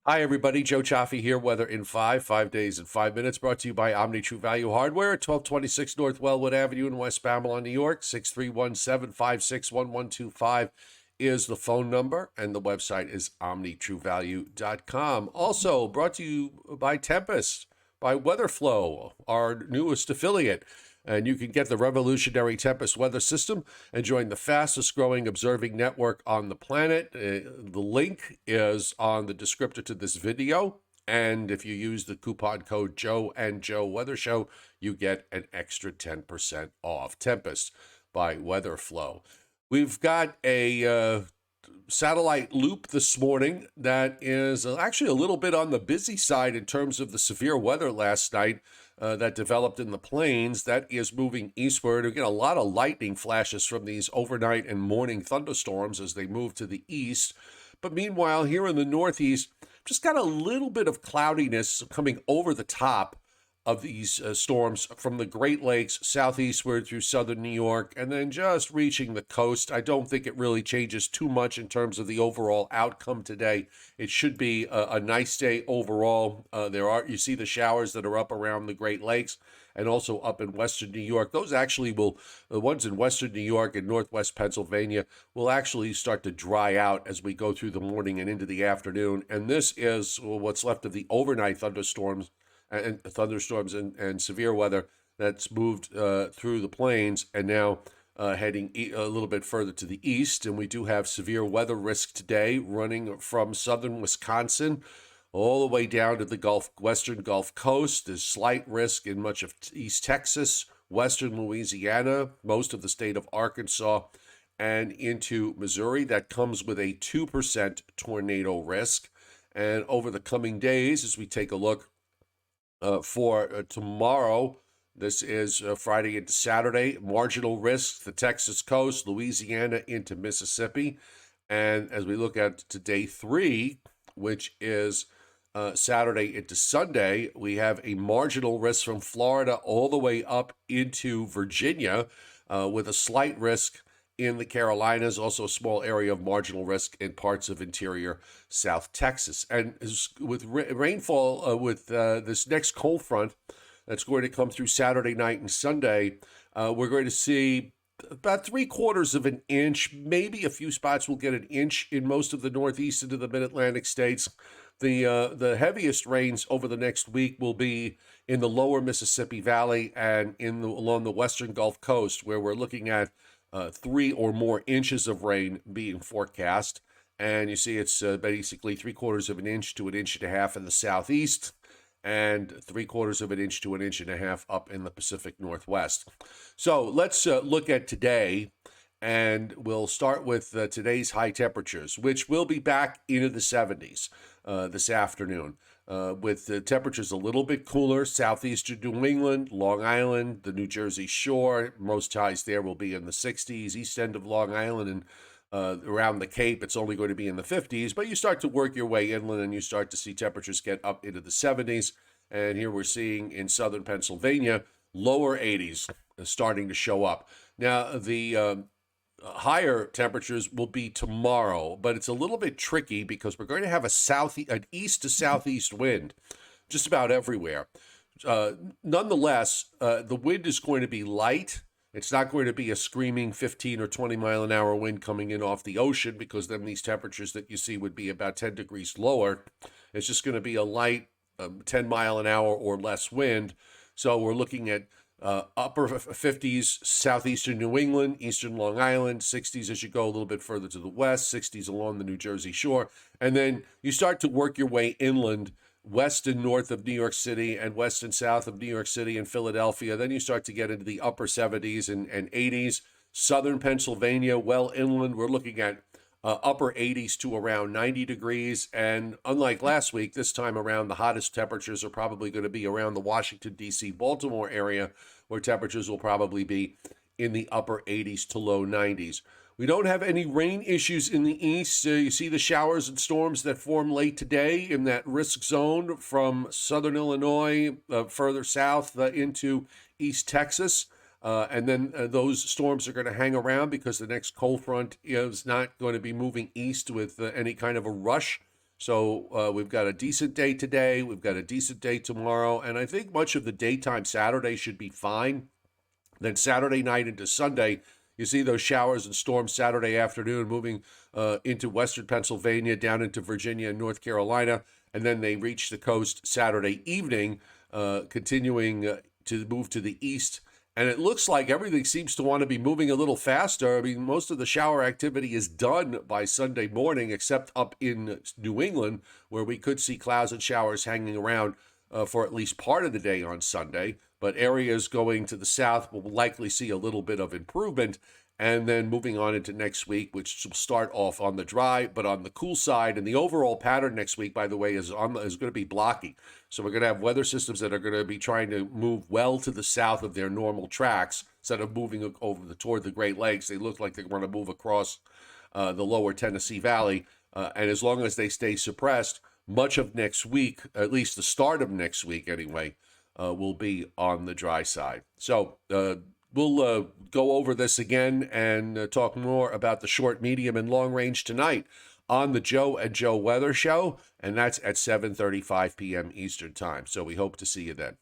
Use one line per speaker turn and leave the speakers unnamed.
Hi, everybody. Joe Cioffi here. Weather in 5 days in 5 minutes. Brought to you by Omni True Value Hardware at 1226 North Wellwood Avenue in West Babylon, New York. 6317-561125 is the phone number, and the website is omnitruevalue.com. Also, brought to you by Tempest, by Weatherflow, our newest affiliate. And you can get the revolutionary Tempest weather system and join the fastest growing observing network on the planet. The link is on the descriptor to this video. And if you use the coupon code Joe and Joe Weather Show, you get an extra 10% off. Tempest by Weatherflow. We've got a satellite loop this morning that is actually a little bit on the busy side in terms of the severe weather last night that developed in the plains. That is moving eastward. We get a lot of lightning flashes from these overnight and morning thunderstorms as they move to the east. But meanwhile, here in the northeast, just got a little bit of cloudiness coming over the top of these storms from the Great Lakes southeastward through southern New York and then just reaching the coast. I don't think it really changes too much in terms of the overall outcome today. It should be a nice day overall. You see the showers that are up around the Great Lakes and also up in western New York. Those actually the ones in western New York and northwest Pennsylvania will actually start to dry out as we go through the morning and into the afternoon. And this is what's left of the overnight thunderstorms and severe weather that's moved through the plains and now heading a little bit further to the east. And we do have severe weather risk today running from southern Wisconsin all the way down to the western Gulf Coast. There's slight risk in much of East Texas, western Louisiana, most of the state of Arkansas, and into Missouri. That comes with a 2% tornado risk. And over the coming days, as we take a look, for tomorrow, this is Friday into Saturday, marginal risk, the Texas coast, Louisiana into Mississippi. And as we look at to day 3, which is Saturday into Sunday, we have a marginal risk from Florida all the way up into Virginia with a slight risk in the Carolinas, also a small area of marginal risk in parts of interior South Texas. And with rainfall, with this next cold front that's going to come through Saturday night and Sunday, we're going to see about 3/4 of an inch, maybe a few spots will get an inch in most of the Northeast into the Mid-Atlantic states. The heaviest rains over the next week will be in the lower Mississippi Valley and along the western Gulf Coast, where we're looking at 3 or more inches of rain being forecast. And you see it's basically 3/4 of an inch to an inch and a half in the southeast and 3/4 of an inch to an inch and a half up in the Pacific Northwest. So let's look at today, and we'll start with today's high temperatures, which will be back into the 70s this afternoon. With the temperatures a little bit cooler, southeastern New England, Long Island, the New Jersey shore, most highs there will be in the 60s, east end of Long Island and around the Cape, it's only going to be in the 50s, but you start to work your way inland and you start to see temperatures get up into the 70s. And here we're seeing in southern Pennsylvania, lower 80s starting to show up. Now, the higher temperatures will be tomorrow, but it's a little bit tricky because we're going to have an east to southeast wind just about everywhere. Nonetheless, the wind is going to be light. It's not going to be a screaming 15 or 20 mile an hour wind coming in off the ocean, because then these temperatures that you see would be about 10 degrees lower. It's just going to be a light 10 mile an hour or less wind. So we're looking at upper 50s, southeastern New England, eastern Long Island, 60s as you go a little bit further to the west, 60s along the New Jersey shore. And then you start to work your way inland, west and north of New York City and west and south of New York City and Philadelphia. Then you start to get into the upper 70s and 80s. Southern Pennsylvania, well inland, we're looking at upper 80s to around 90 degrees. And unlike last week, this time around, the hottest temperatures are probably going to be around the Washington, D.C., Baltimore area, where temperatures will probably be in the upper 80s to low 90s. We don't have any rain issues in the east. You see the showers and storms that form late today in that risk zone from southern Illinois, further south into East Texas. And then those storms are going to hang around because the next cold front is not going to be moving east with any kind of a rush. So we've got a decent day today. We've got a decent day tomorrow. And I think much of the daytime Saturday should be fine. Then Saturday night into Sunday, you see those showers and storms Saturday afternoon moving into western Pennsylvania, down into Virginia and North Carolina. And then they reach the coast Saturday evening, continuing to move to the east. And it looks like everything seems to want to be moving a little faster. I mean, most of the shower activity is done by Sunday morning, except up in New England, where we could see clouds and showers hanging around for at least part of the day on Sunday. But areas going to the south will likely see a little bit of improvement. And then moving on into next week, which will start off on the dry, but on the cool side. And the overall pattern next week, by the way, is going to be blocky. So we're going to have weather systems that are going to be trying to move well to the south of their normal tracks instead of moving toward the Great Lakes. They look like they're going to move across the lower Tennessee Valley. And as long as they stay suppressed, much of next week, at least the start of next week anyway, will be on the dry side. So we'll go over this again and talk more about the short, medium, and long range tonight on the Joe and Joe Weather Show, and that's at 7:35 p.m. Eastern Time. So we hope to see you then.